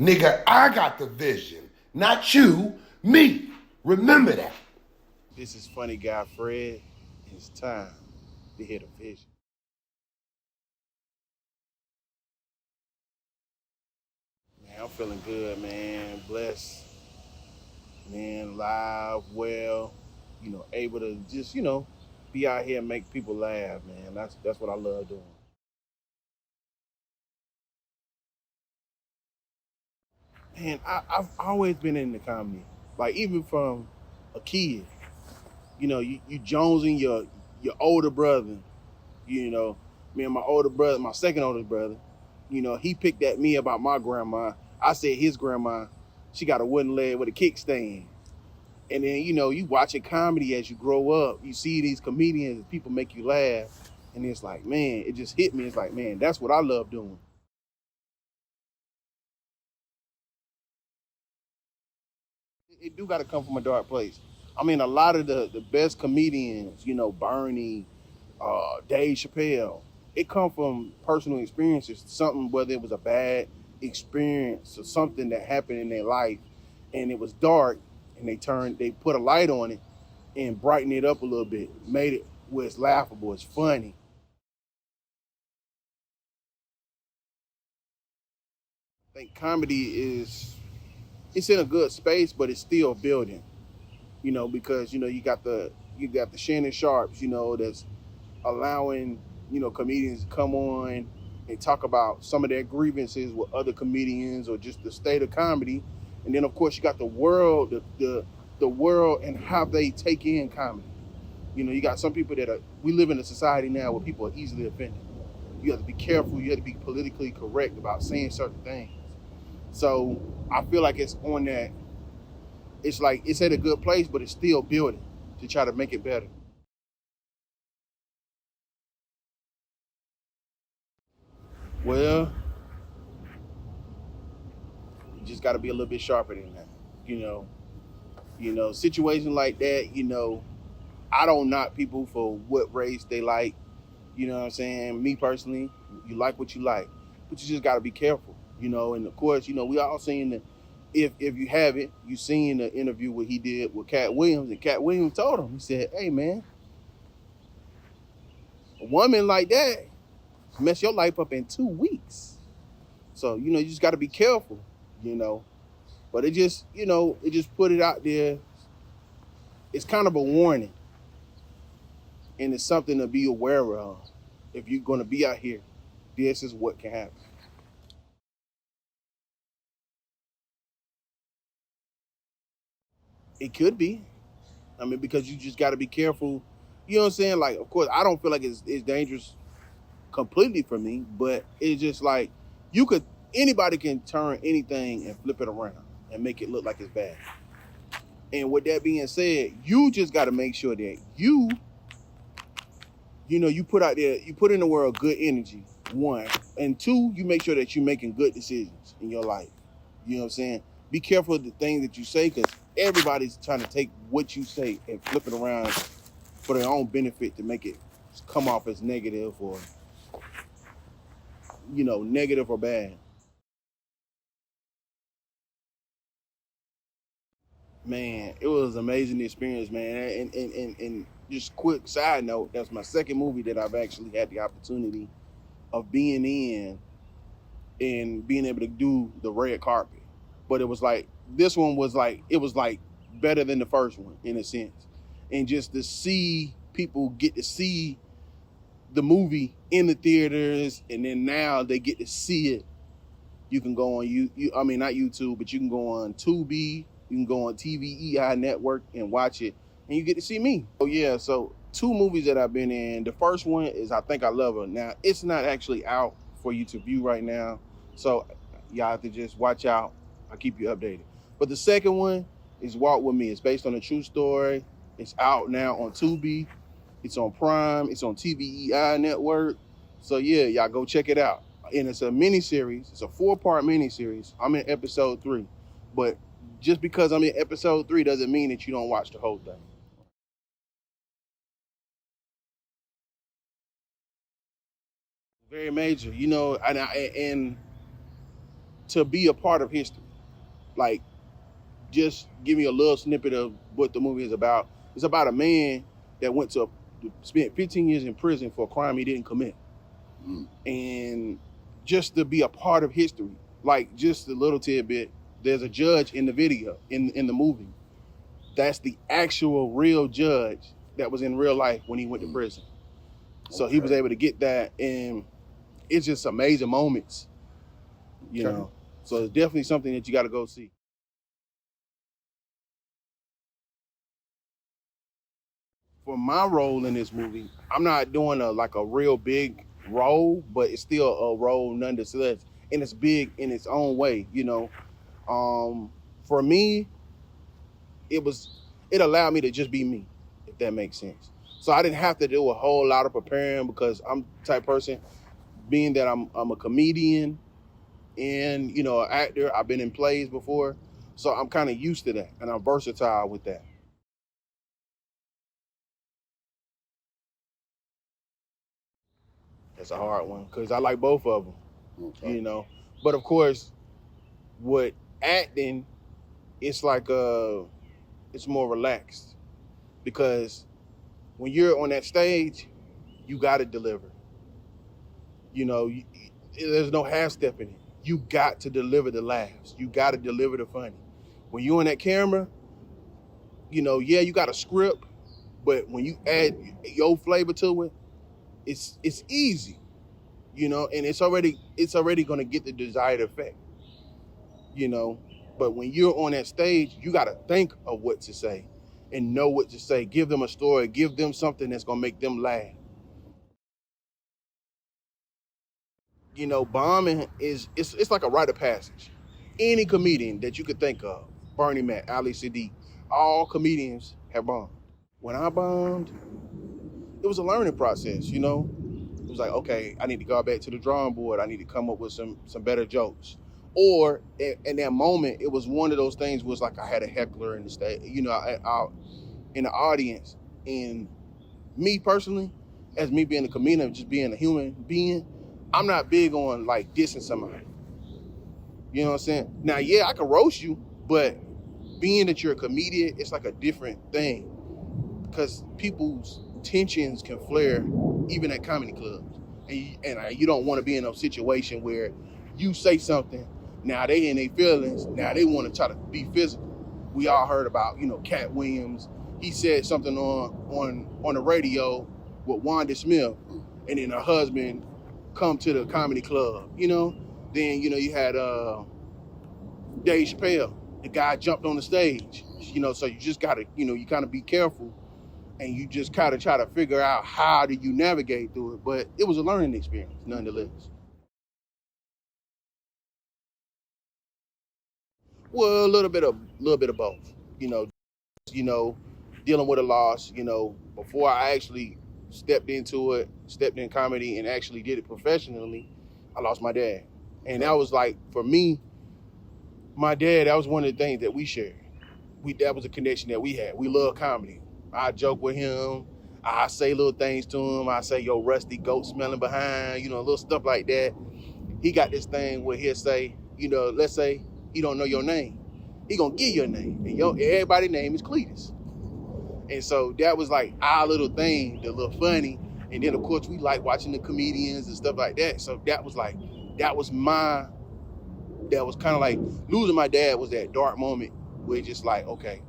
Nigga, I got the vision, not you, me. Remember that. This is funny guy Fred. It's time to hit a vision. Man, I'm feeling good, man. Blessed, man. Live, well, able to just, be out here and make people laugh, man. That's what I love doing. Man, I've always been into comedy. Like even from a kid, you jonesing your older brother, you know, me and my older brother, my second oldest brother, he picked at me about my grandma. I said his grandma, she got a wooden leg with a kickstand. And then, you watching comedy as you grow up, you see these comedians, people make you laugh. And it's like, man, it just hit me. It's like, man, that's what I love doing. It do got to come from a dark place. I mean, a lot of the best comedians, Bernie, Dave Chappelle, it come from personal experiences. Something, whether it was a bad experience or something that happened in their life, and it was dark, and they put a light on it and brightened it up a little bit, made it where it's laughable, it's funny. I think comedy it's in a good space, but it's still building. Because you got the Shannon Sharps, that's allowing comedians to come on and talk about some of their grievances with other comedians or just the state of comedy. And then of course you got the world, the world and how they take in comedy. You got some people we live in a society now where people are easily offended. You have to be careful, you have to be politically correct about saying certain things. So I feel like it's on that, it's like it's at a good place, but it's still building to try to make it better. Well, you just got to be a little bit sharper than that. You know, situation like that. I don't knock people for what race they like. You know what I'm saying? Me personally, you like what you like, but you just got to be careful. And of course, we all seen the. If you haven't, you seen the interview what he did with Cat Williams, and Cat Williams told him, he said, "Hey man, a woman like that mess your life up in 2 weeks. So you just got to be careful. You know, but it just put it out there. It's kind of a warning, and it's something to be aware of. If you're going to be out here, this is what can happen. It could be. I mean, because you just got to be careful. You know what I'm saying? Like, of course, I don't feel like it's dangerous completely for me, but it's just like you could anybody can turn anything and flip it around and make it look like it's bad. And with that being said, you just got to make sure that you put out there, you put in the world good energy. One and two, you make sure that you're making good decisions in your life. You know what I'm saying? Be careful of the things that you say, because everybody's trying to take what you say and flip it around for their own benefit to make it come off as negative or negative or bad. Man, it was an amazing experience, man. And just quick side note, that's my second movie that I've actually had the opportunity of being in and being able to do the red carpet. But it was like this one was like it was like better than the first one in a sense. And just to see people get to see the movie in the theaters, and then now they get to see it. You can go on I mean not YouTube, but you can go on Tubi, you can go on TVEI network and watch it, and you get to see me. Oh yeah, so two movies that I've been in. The first one is I Think I Love Her. Now it's not actually out for you to view right now, so y'all have to just watch out. I'll keep you updated. But the second one is Walk With Me. It's based on a true story. It's out now on Tubi. It's on Prime. It's on TVEI network. So yeah, y'all go check it out. And it's a mini series. It's a 4-part mini series. I'm in episode 3, but just because I'm in episode 3 doesn't mean that you don't watch the whole thing. Very major, and to be a part of history. Like, just give me a little snippet of what the movie is about. It's about a man that spent 15 years in prison for a crime he didn't commit. And just to be a part of history, like just a little tidbit, there's a judge in the video, in the movie. That's the actual real judge that was in real life when he went to prison. So he was able to get that, and it's just amazing moments, you know. So it's definitely something that you got to go see. For my role in this movie, I'm not doing a real big role, but it's still a role nonetheless, and it's big in its own way, you know. For me, it allowed me to just be me, if that makes sense. So I didn't have to do a whole lot of preparing, because I'm the type person, being that I'm a comedian and, you know, an actor. I've been in plays before, so I'm kind of used to that, and I'm versatile with that. That's a hard one, because I like both of them, you know. But of course, with acting, it's like it's more relaxed, because when you're on that stage, you got to deliver. You know, there's no half stepping it. You got to deliver the laughs. You got to deliver the funny. When you're on that camera, you know, yeah, you got a script, but when you add your flavor to it, it's easy, you know, and it's already going to get the desired effect, you know. But when you're on that stage, you got to think of what to say and know what to say. Give them a story, give them something that's going to make them laugh. You know, bombing it's like a rite of passage. Any comedian that you could think of, Bernie Mac, Ali Sadiq, all comedians have bombed. When I bombed, it was a learning process, you know. It was like, okay, I need to go back to the drawing board. I need to come up with some better jokes. Or in that moment, it was one of those things was like I had a heckler in the stage, you know, in the audience. And me personally, as me being a comedian, just being a human being, I'm not big on like dissing somebody. You know what I'm saying? Now, yeah, I can roast you, but being that you're a comedian, it's like a different thing, because people's tensions can flare even at comedy clubs, and you don't want to be in a situation where you say something, now they in their feelings, now they want to try to be physical. We all heard about, you know, Cat Williams. He said something on the radio with Wanda Smith, and then her husband come to the comedy club, you know. Then, you know, you had Dave Chappelle. The guy jumped on the stage, you know. So you just gotta, you know, you kind of be careful, and you just kind of try to figure out how do you navigate through it. But it was a learning experience nonetheless. Well, a little bit of both, you know, dealing with a loss. You know, before I actually stepped in comedy and actually did it professionally, I lost my dad. And that was like, for me, my dad, that was one of the things that we shared. That was a connection that we had. We love comedy. I joke with him. I say little things to him. I say, yo, rusty goat smelling behind, you know, little stuff like that. He got this thing where he'll say, you know, let's say he don't know your name. He gonna give your name. And everybody's name is Cletus. And so that was like our little thing, the little funny. And then of course we like watching the comedians and stuff like that. So that was kind of like losing my dad was that dark moment where just like, okay,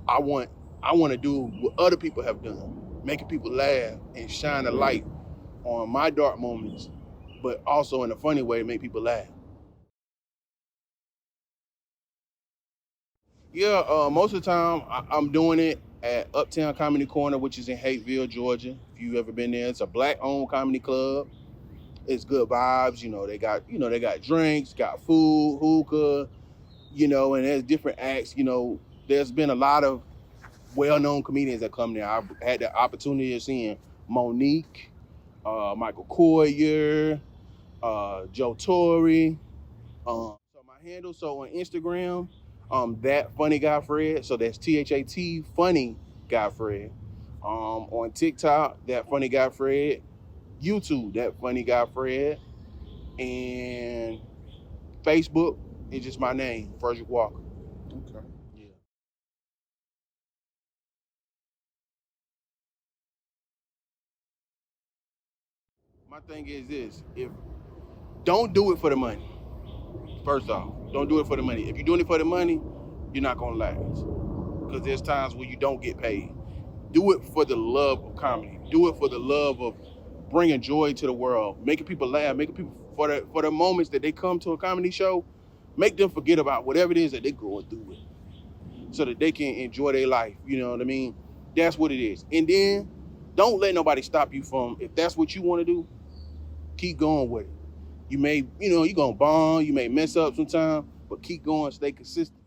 I want to do what other people have done, making people laugh and shine a light on my dark moments, but also in a funny way to make people laugh. Yeah, most of the time I'm doing it at Uptown Comedy Corner, which is in Hateville, Georgia. If you've ever been there, it's a black-owned comedy club. It's good vibes, you know. They got drinks, got food, hookah, you know, and there's different acts. You know, there's been a lot of well-known comedians that come there. I've had the opportunity of seeing Monique, Michael Coyer, Joe Torre. So my handle, so on Instagram, that funny guy Fred. So that's THAT funny guy Fred. On TikTok, that funny guy Fred. YouTube, that funny guy Fred. And Facebook, It's just my name, Frederick Walker. Okay. Yeah. My thing is this: if don't do it for the money. First off, don't do it for the money. If you're doing it for the money, you're not gonna last. Because there's times where you don't get paid. Do it for the love of comedy. Do it for the love of bringing joy to the world, making people laugh, making people for the moments that they come to a comedy show, make them forget about whatever it is that they're going through with, so that they can enjoy their life. You know what I mean? That's what it is. And then don't let nobody stop you from, if that's what you want to do, keep going with it. You may, you're gonna bomb, you may mess up sometime, but keep going, stay consistent.